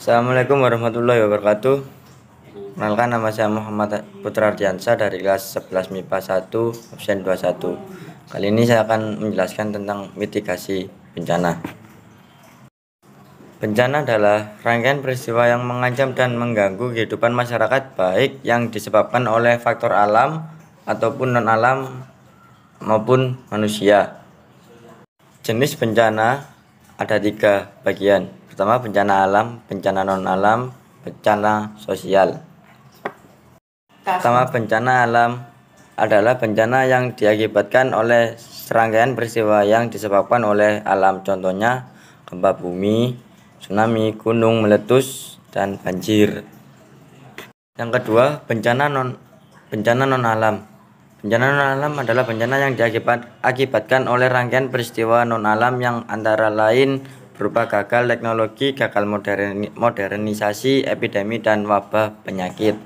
Assalamualaikum warahmatullahi wabarakatuh. Kenalkan, nama saya Muhammad Putra Ardiansyah dari kelas 11 MIPA 1 absen 21. Kali ini saya akan menjelaskan tentang mitigasi bencana. Bencana adalah rangkaian peristiwa yang mengancam dan mengganggu kehidupan masyarakat, baik yang disebabkan oleh faktor alam ataupun non-alam maupun manusia. Jenis bencana ada 3 bagian. Pertama, bencana alam, bencana non-alam, bencana sosial. Pertama, bencana alam adalah bencana yang diakibatkan oleh serangkaian peristiwa yang disebabkan oleh alam, contohnya gempa bumi, tsunami, gunung meletus, dan banjir. Yang kedua, bencana non-alam. Bencana non-alam adalah bencana yang diakibatkan oleh rangkaian peristiwa non-alam yang antara lain berupa gagal teknologi, gagal modernisasi, epidemi, dan wabah penyakit.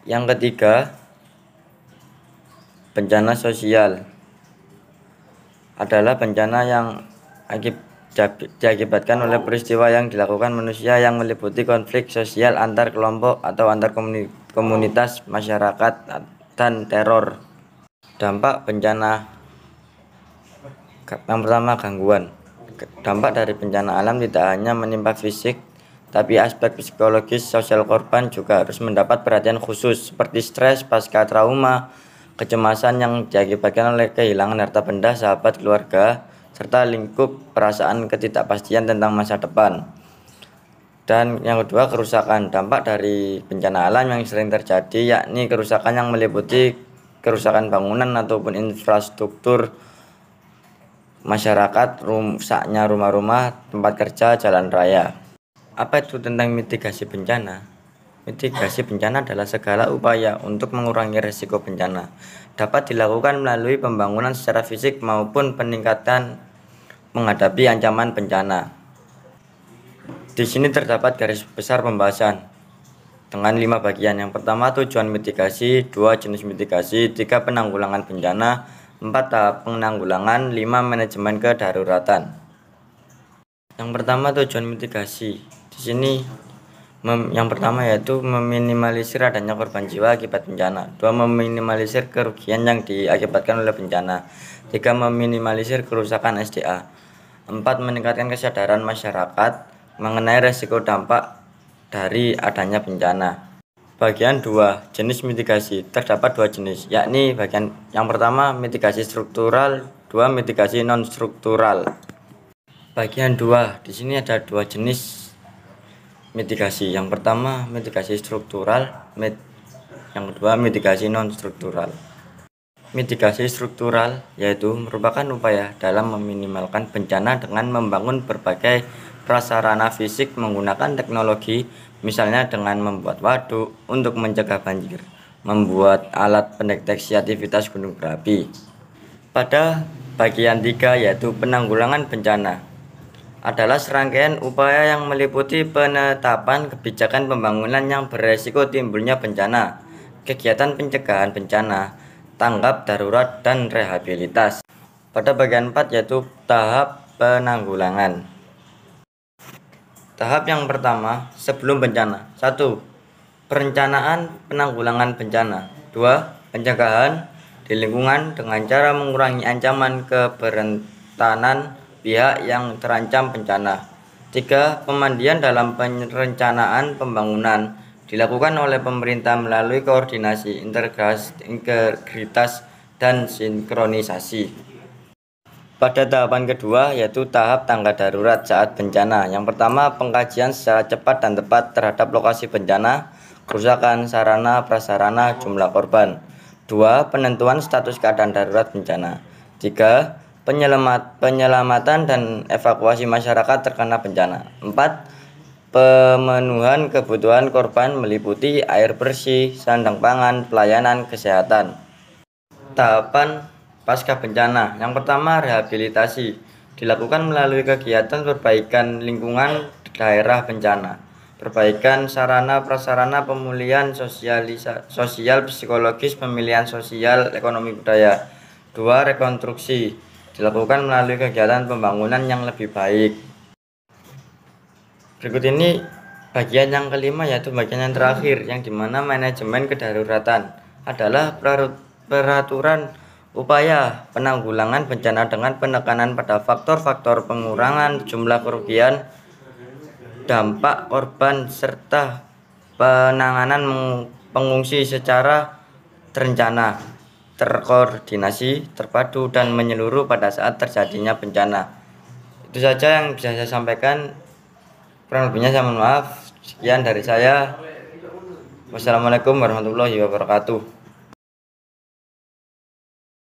Yang ketiga, bencana sosial adalah bencana yang diakibatkan oleh peristiwa yang dilakukan manusia yang meliputi konflik sosial antar kelompok atau antar komunitas masyarakat dan teror. Dampak bencana yang pertama, gangguan. Dampak dari bencana alam tidak hanya menimpa fisik, tapi aspek psikologis sosial korban juga harus mendapat perhatian khusus, seperti stres pasca trauma, kecemasan yang diakibatkan oleh kehilangan harta benda, sahabat, keluarga, serta lingkup perasaan ketidakpastian tentang masa depan. Dan yang kedua, kerusakan. Dampak dari bencana alam yang sering terjadi yakni kerusakan yang meliputi kerusakan bangunan ataupun infrastruktur masyarakat, rusaknya rumah-rumah, tempat kerja, jalan raya. Apa itu tentang mitigasi bencana? Mitigasi bencana adalah segala upaya untuk mengurangi risiko bencana. Dapat dilakukan melalui pembangunan secara fisik maupun peningkatan menghadapi ancaman bencana. Di sini terdapat garis besar pembahasan dengan 5 bagian. Yang pertama, tujuan mitigasi, 2 jenis mitigasi, 3 penanggulangan bencana, 4 tahap penanggulangan, 5 manajemen kedaruratan. Yang pertama, tujuan mitigasi. Di sini yang pertama yaitu meminimalisir adanya korban jiwa akibat bencana. 2 meminimalisir kerugian yang diakibatkan oleh bencana. 3 meminimalisir kerusakan SDA. 4 meningkatkan kesadaran masyarakat mengenai resiko dampak dari adanya bencana. Bagian 2, jenis mitigasi. Terdapat 2 jenis, yakni bagian yang pertama mitigasi struktural, 2 mitigasi non struktural. Bagian 2, di sini ada 2 jenis mitigasi. Yang pertama mitigasi struktural, yang kedua mitigasi non struktural. Mitigasi struktural yaitu merupakan upaya dalam meminimalkan bencana dengan membangun berbagai prasarana fisik menggunakan teknologi, misalnya dengan membuat waduk untuk mencegah banjir, membuat alat pendeteksi aktivitas gunung berapi. Pada bagian 3 yaitu penanggulangan bencana adalah serangkaian upaya yang meliputi penetapan kebijakan pembangunan yang beresiko timbulnya bencana, kegiatan pencegahan bencana, tanggap darurat, dan rehabilitas. Pada bagian 4 yaitu tahap penanggulangan. Tahap yang pertama sebelum bencana. 1. Perencanaan penanggulangan bencana. 2. Pencegahan di lingkungan dengan cara mengurangi ancaman keberentanan pihak yang terancam bencana. 3. Pemandian dalam perencanaan pembangunan dilakukan oleh pemerintah melalui koordinasi, integritas, dan sinkronisasi. Pada tahapan kedua yaitu tahap tanggap darurat saat bencana. Yang pertama, pengkajian secara cepat dan tepat terhadap lokasi bencana, kerusakan sarana prasarana, jumlah korban. 2. Penentuan status keadaan darurat bencana. 3. Penyelamatan dan evakuasi masyarakat terkena bencana. 4. Pemenuhan kebutuhan korban meliputi air bersih, sandang pangan, pelayanan kesehatan. Tahapan pasca bencana. Yang pertama, rehabilitasi dilakukan melalui kegiatan perbaikan lingkungan daerah bencana, perbaikan sarana prasarana, pemulihan sosial psikologis, pemilihan sosial ekonomi budaya. 2. Rekonstruksi dilakukan melalui kegiatan pembangunan yang lebih baik. Berikut ini bagian yang kelima, yaitu bagian yang terakhir, yang dimana manajemen kedaruratan adalah peraturan upaya penanggulangan bencana dengan penekanan pada faktor-faktor pengurangan jumlah kerugian, dampak korban, serta penanganan pengungsi secara terencana, terkoordinasi, terpadu, dan menyeluruh pada saat terjadinya bencana. Itu saja yang bisa saya sampaikan. Kurang lebihnya saya mohon maaf. Sekian dari saya. Wassalamualaikum warahmatullahi wabarakatuh.